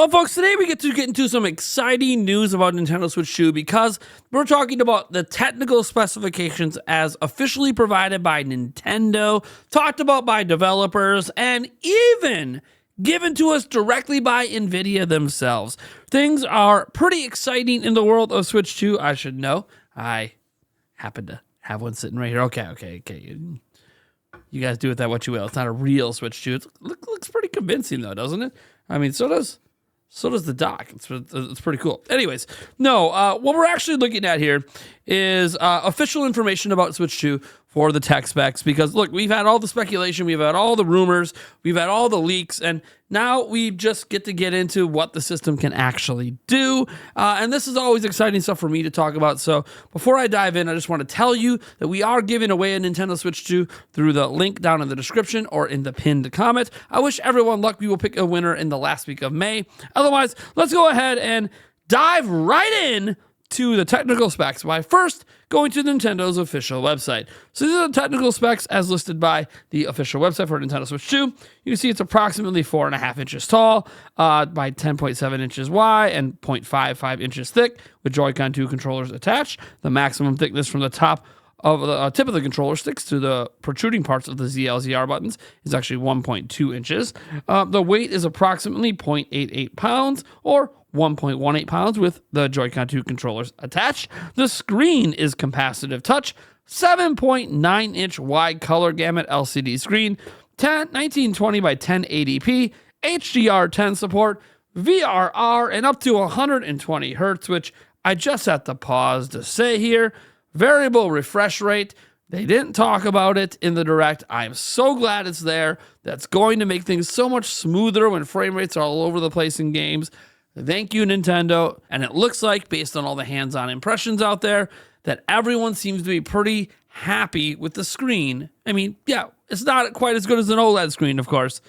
Well, folks, today we get into some exciting news about Nintendo Switch 2 because we're talking about the technical specifications as officially provided by Nintendo, talked about by developers, and even given to us directly by Nvidia themselves. Things are pretty exciting in the world of Switch 2, I should know. I happen to have one sitting right here. Okay. You guys do with that what you will. It's not a real Switch 2. It looks pretty convincing, though, doesn't it? I mean, so does the dock. It's pretty cool. Anyways, what we're actually looking at here is official information about Switch 2 for the tech specs. Because, look, we've had all the speculation, we've had all the rumors, we've had all the leaks, and now we just get into what the system can actually do. And this is always exciting stuff for me to talk about. So before I dive in, I just want to tell you that we are giving away a Nintendo Switch 2 through the link down in the description or in the pinned comment. I wish everyone luck. We will pick a winner in the last week of May. Otherwise, let's go ahead and dive right in to the technical specs by first going to Nintendo's official website. So these are the technical specs as listed by the official website for Nintendo Switch 2. You can see it's approximately 4.5 inches tall by 10.7 inches wide and 0.55 inches thick with Joy-Con 2 controllers attached. The maximum thickness from the top of the tip of the controller sticks to the protruding parts of the ZL/ZR buttons is actually 1.2 inches. The weight is approximately 0.88 pounds or 1.18 pounds with the Joy-Con 2 controllers attached. The screen is capacitive touch, 7.9-inch wide color gamut LCD screen, 1920 by 1080p, HDR10 support, VRR, and up to 120 hertz, which I just have to pause to say here. Variable refresh rate. They didn't talk about it in the Direct. I'm so glad it's there. That's going to make things so much smoother when frame rates are all over the place in games. Thank you, Nintendo. And it looks like, based on all the hands-on impressions out there, that everyone seems to be pretty happy with the screen. I mean, yeah, it's not quite as good as an OLED screen, of course,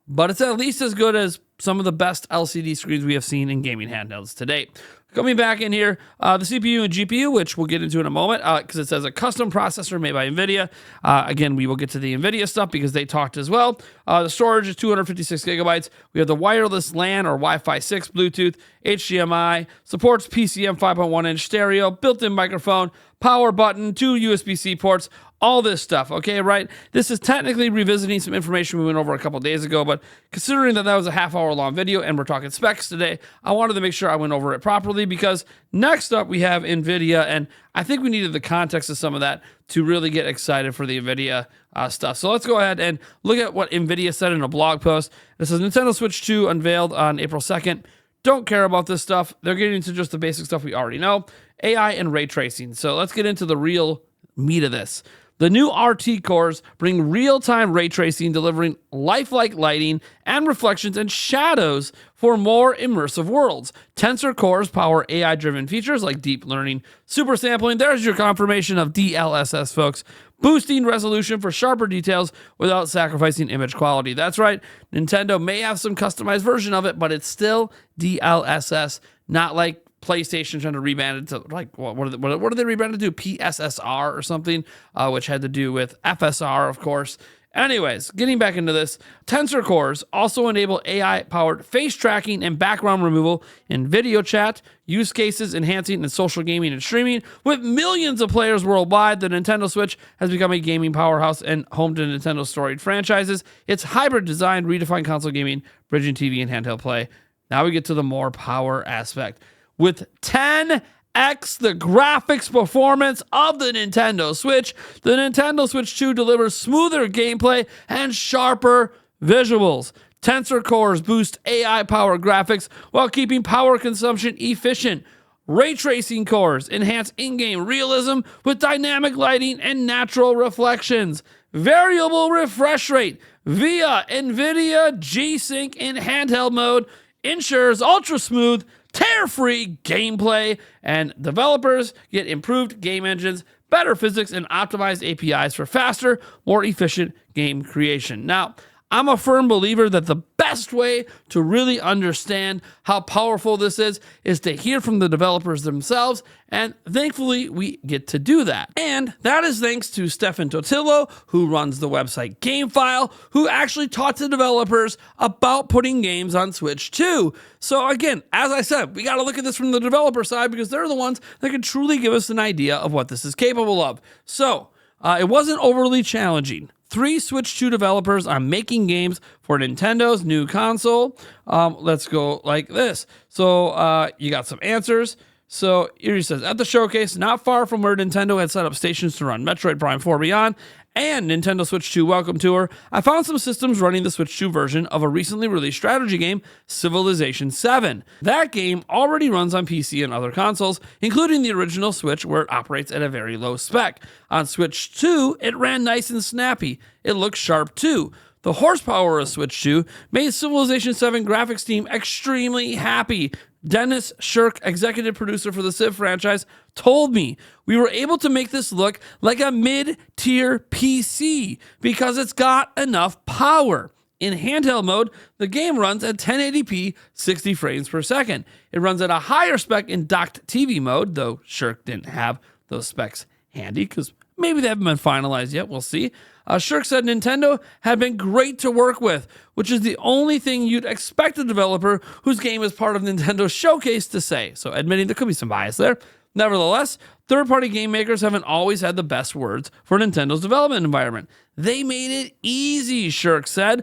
but it's at least as good as some of the best LCD screens we have seen in gaming handhelds to date. Coming back in here, the CPU and GPU, which we'll get into in a moment, because it says a custom processor made by Nvidia. Again, we will get to the Nvidia stuff because they talked as well. The storage is 256 gigabytes. We have the wireless LAN or Wi-Fi 6, Bluetooth, HDMI, supports PCM 5.1-inch stereo, built-in microphone, power button, 2 USB-C ports, all this stuff, okay, right? This is technically revisiting some information we went over a couple days ago, but considering that was a half-hour-long video and we're talking specs today, I wanted to make sure I went over it properly because next up we have NVIDIA, and I think we needed the context of some of that to really get excited for the NVIDIA stuff. So let's go ahead and look at what NVIDIA said in a blog post. This is Nintendo Switch 2 unveiled on April 2nd. Don't care about this stuff. They're getting into just the basic stuff we already know. AI and ray tracing. So let's get into the real meat of this. The new RT cores bring real-time ray tracing, delivering lifelike lighting and reflections and shadows for more immersive worlds. Tensor cores power AI-driven features like deep learning, super sampling. There's your confirmation of DLSS, folks. Boosting resolution for sharper details without sacrificing image quality. That's right, Nintendo may have some customized version of it, but it's still DLSS, not like PlayStation trying to rebrand it to, like, what are they rebranded to? PSSR or something, which had to do with FSR, of course. Anyways, getting back into this, Tensor cores also enable AI-powered face tracking and background removal in video chat, use cases enhancing in social gaming and streaming. With millions of players worldwide, the Nintendo Switch has become a gaming powerhouse and home to Nintendo's storied franchises. Its hybrid design redefined console gaming, bridging TV and handheld play. Now we get to the more power aspect. With 10x the graphics performance of the Nintendo Switch, the Nintendo Switch 2 delivers smoother gameplay and sharper visuals. Tensor cores boost AI-powered graphics while keeping power consumption efficient. Ray tracing cores enhance in-game realism with dynamic lighting and natural reflections. Variable refresh rate via NVIDIA G-Sync in handheld mode ensures ultra-smooth, tear-free gameplay, and developers get improved game engines, better physics, and optimized APIs for faster, more efficient game creation. Now, I'm a firm believer that the best way to really understand how powerful this is to hear from the developers themselves, and thankfully we get to do that. And that is thanks to Stefan Totillo, who runs the website GameFile, who actually taught the developers about putting games on Switch 2. So again, as I said, we got to look at this from the developer side because they're the ones that can truly give us an idea of what this is capable of. So it wasn't overly challenging. 3 Switch 2 developers are making games for Nintendo's new console. Let's go like this. So you got some answers. So here he says, at the showcase, not far from where Nintendo had set up stations to run Metroid Prime 4 Beyond and Nintendo Switch 2 Welcome Tour, I found some systems running the Switch 2 version of a recently released strategy game, Civilization 7. That game already runs on PC and other consoles, including the original Switch, where it operates at a very low spec. On Switch 2, it ran nice and snappy. It looks sharp too. The horsepower of Switch 2 made Civilization 7 graphics team extremely happy. Dennis Shirk, executive producer for the Civ franchise, told me we were able to make this look like a mid-tier PC because it's got enough power. In handheld mode, the game runs at 1080p, 60 frames per second. It runs at a higher spec in docked TV mode, though Shirk didn't have those specs handy because maybe they haven't been finalized yet. We'll see. Shirk said Nintendo had been great to work with, which is the only thing you'd expect a developer whose game is part of Nintendo's showcase to say. So admitting there could be some bias there. Nevertheless, third-party game makers haven't always had the best words for Nintendo's development environment. They made it easy, Shirk said,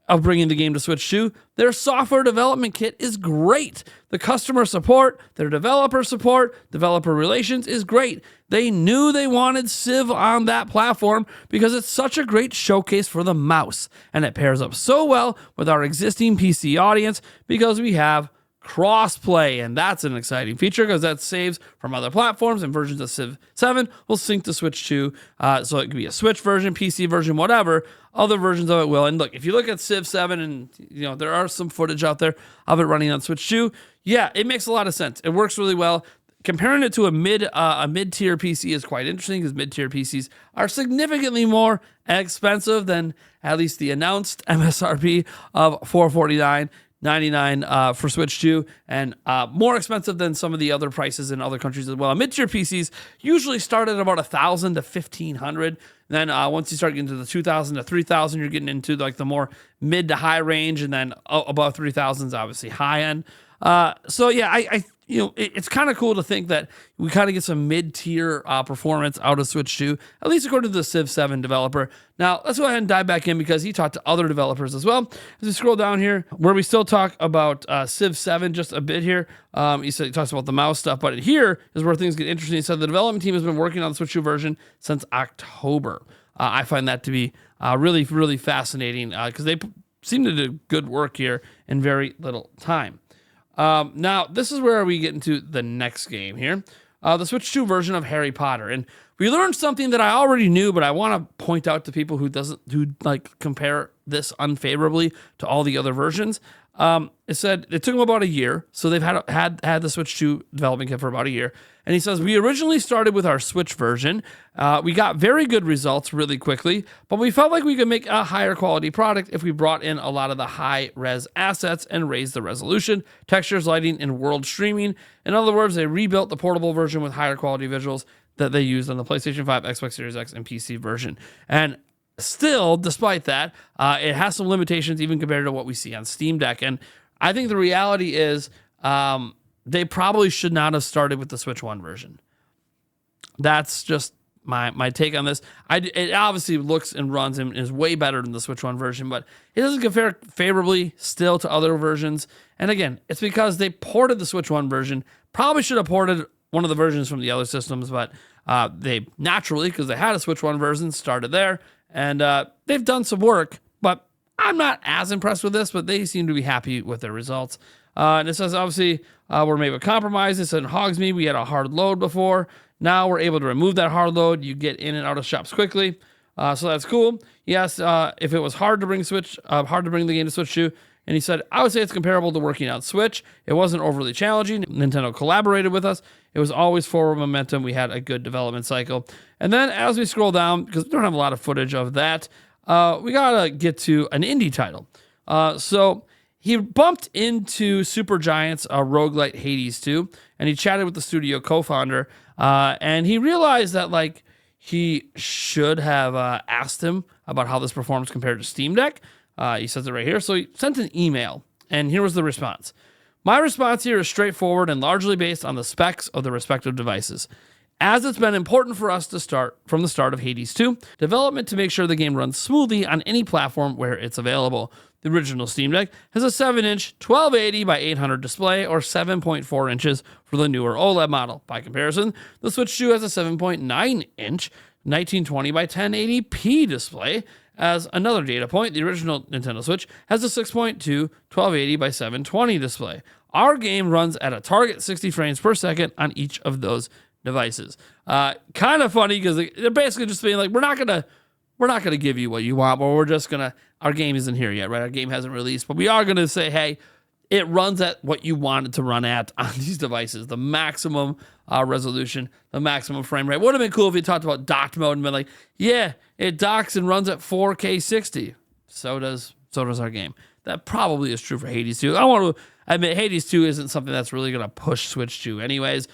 of bringing the game to Switch 2. Their software development kit is great. The customer support, their developer support, developer relations is great. They knew they wanted Civ on that platform because it's such a great showcase for the mouse, and it pairs up so well with our existing PC audience because we have crossplay, and that's an exciting feature because that saves from other platforms, and versions of Civ 7 will sync to Switch 2, so it could be a Switch version, PC version, whatever. Other versions of it will. And look, if you look at Civ 7, and there are some footage out there of it running on Switch 2, yeah, it makes a lot of sense. It works really well. Comparing it to a mid-tier PC is quite interesting because mid-tier PCs are significantly more expensive than at least the announced MSRP of $449.99 for Switch 2, and more expensive than some of the other prices in other countries as well. Mid-tier PCs usually start at about $1,000 to $1,500. Then once you start getting to the $2,000 to $3,000, you're getting into like the more mid to high range, and then above $3,000 is obviously high end. So yeah, it's kind of cool to think that we kind of get some mid-tier performance out of Switch 2, at least according to the Civ 7 developer. Now, let's go ahead and dive back in because he talked to other developers as well. As we scroll down here, where we still talk about Civ 7 just a bit here, he talks about the mouse stuff, but here is where things get interesting. He said the development team has been working on the Switch 2 version since October. I find that to be really, really fascinating because they seem to do good work here in very little time. Now, this is where we get into the next game here, the Switch 2 version of Harry Potter. And we learned something that I already knew, but I want to point out to people who compare this unfavorably to all the other versions. It said it took them about a year, so they've had the Switch 2 development kit for about a year. And he says, we originally started with our Switch version. We got very good results really quickly, but we felt like we could make a higher quality product if we brought in a lot of the high-res assets and raised the resolution, textures, lighting, and world streaming. In other words, they rebuilt the portable version with higher quality visuals that they used on the PlayStation 5, Xbox Series X, and PC version. And still, despite that, it has some limitations even compared to what we see on Steam Deck. And I think the reality is they probably should not have started with the Switch 1 version. That's just my take on this. It obviously looks and runs and is way better than the Switch 1 version, but it doesn't compare favorably still to other versions. And again, it's because they ported the Switch 1 version. Probably should have ported one of the versions from the other systems, but they naturally, because they had a Switch 1 version, started there. And they've done some work, but I'm not as impressed with this, but they seem to be happy with their results. And it says, obviously, we're made with compromises. In Hogsmeade, we had a hard load before. Now we're able to remove that hard load. You get in and out of shops quickly. So that's cool. Yes, if it was hard to bring the game to Switch 2, and he said, I would say it's comparable to working on Switch. It wasn't overly challenging. Nintendo collaborated with us. It was always forward momentum. We had a good development cycle. And then as we scroll down, because we don't have a lot of footage of that, we gotta get to an indie title. So he bumped into Supergiant's roguelite Hades 2, and he chatted with the studio co-founder, and he realized that like he should have asked him about how this performs compared to Steam Deck. He says it right here. So he sent an email, and here was the response. My response here is straightforward and largely based on the specs of the respective devices. As it's been important for us to start from the start of Hades 2, development to make sure the game runs smoothly on any platform where it's available. The original Steam Deck has a 7-inch 1280 by 800 display, or 7.4 inches for the newer OLED model. By comparison, the Switch 2 has a 7.9-inch 1920 by 1080p display. As another data point, the original Nintendo Switch has a 6.2 1280 by 720 display. Our game runs at a target 60 frames per second on each of those devices. Kind of funny because they're basically just being like, we're not gonna give you what you want, but we're just gonna. Our game isn't here yet, right? Our game hasn't released, but we are gonna say, hey, it runs at what you want it to run at on these devices, the maximum resolution, the maximum frame rate. Would have been cool if you talked about docked mode and been like, yeah, it docks and runs at 4K 60. So does our game. That probably is true for Hades 2. I want to admit Hades 2 isn't something that's really going to push Switch 2 anyways.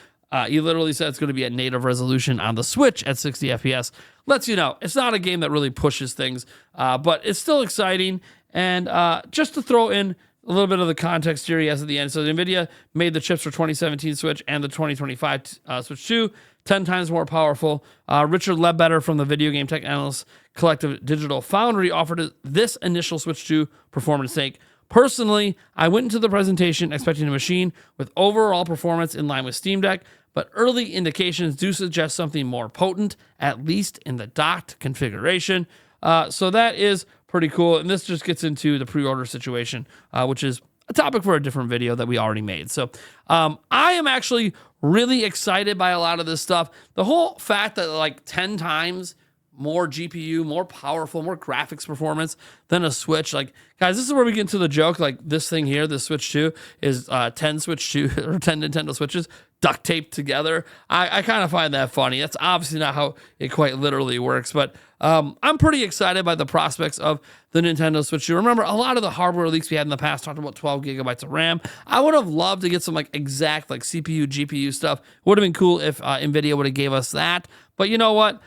He literally said it's going to be at native resolution on the Switch at 60 FPS. Lets you know, it's not a game that really pushes things, but it's still exciting. And just to throw in a little bit of the context here he has at the end. So Nvidia made the chips for 2017 Switch and the 2025 Switch 2 10 times more powerful. Richard Ledbetter from the Video Game Tech Analyst Collective Digital Foundry offered this initial Switch 2 performance take. Personally, I went into the presentation expecting a machine with overall performance in line with Steam Deck, but early indications do suggest something more potent, at least in the docked configuration. So that is pretty cool. And this just gets into the pre-order situation, which is a topic for a different video that we already made. So I am actually really excited by a lot of this stuff. The whole fact that like 10 times more GPU, more powerful, more graphics performance than a Switch. Like, guys, this is where we get into the joke. Like, this thing here, this Switch 2, is 10 Switch 2 or 10 Nintendo Switches duct taped together. I kind of find that funny. That's obviously not how it quite literally works, but I'm pretty excited by the prospects of the Nintendo Switch 2. Remember, a lot of the hardware leaks we had in the past talked about 12 gigabytes of RAM. I would have loved to get some like exact like CPU, GPU stuff. Would have been cool if Nvidia would have gave us that. But you know what?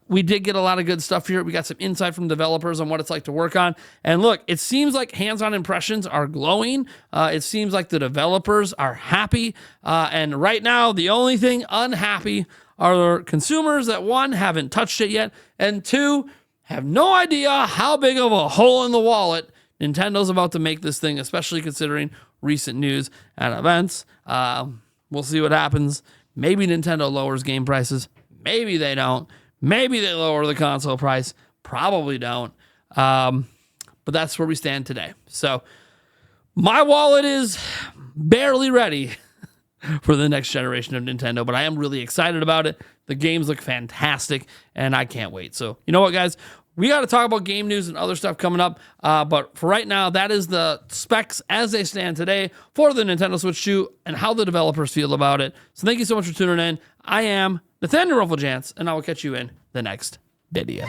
We did get a lot of good stuff here. We got some insight from developers on what it's like to work on. And look, it seems like hands-on impressions are glowing. It seems like the developers are happy. And right now, the only thing unhappy are consumers that, one, haven't touched it yet, and two, have no idea how big of a hole in the wallet Nintendo's about to make this thing, especially considering recent news and events. We'll see what happens. Maybe Nintendo lowers game prices. Maybe they don't. Maybe they lower the console price. Probably don't. But that's where we stand today. So my wallet is barely ready for the next generation of Nintendo, but I am really excited about it. The games look fantastic, and I can't wait. So you know what, guys? We got to talk about game news and other stuff coming up. But for right now, that is the specs as they stand today for the Nintendo Switch 2 and how the developers feel about it. So thank you so much for tuning in. I am Nathaniel Rufflejance, and I will catch you in the next video.